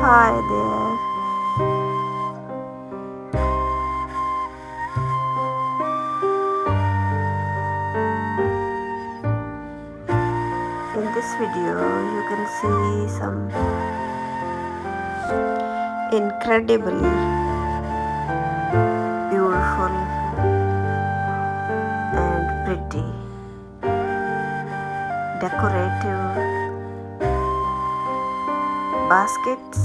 Hi there. In this video, you can see some incredibly beautiful and pretty decorative baskets.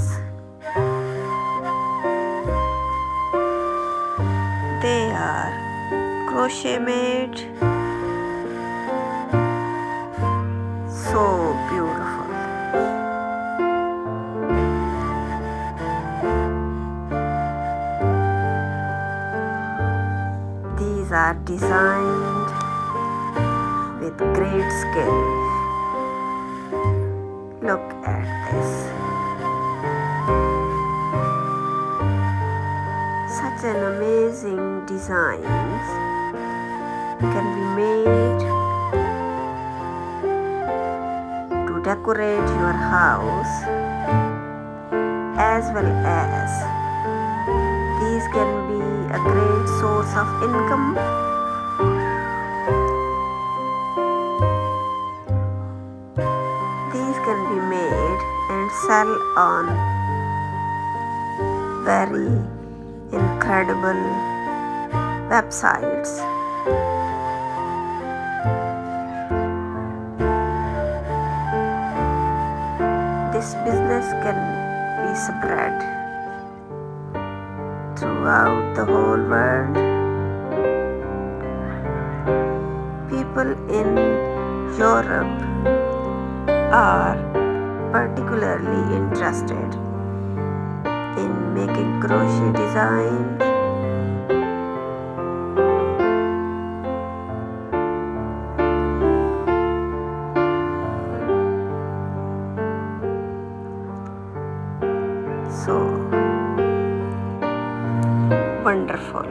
They are crochet made, so beautiful. These are designed with great skill. Look at this. Such an amazing designs can be made to decorate your house, as well as these can be a great source of income. These can be made and sell on very incredible websites. This business can be spread throughout the whole world. People in Europe are particularly interested in making crochet designs. So wonderful.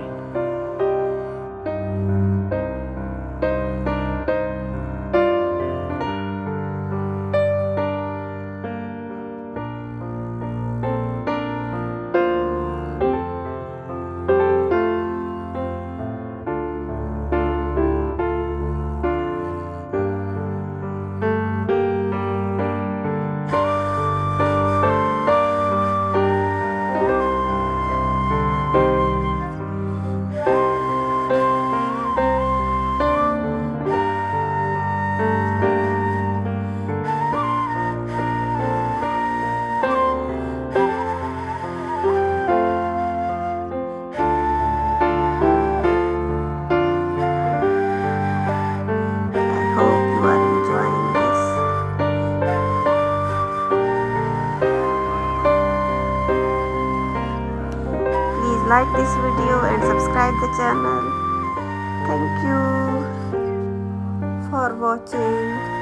Like this video and subscribe the channel. Thank you for watching.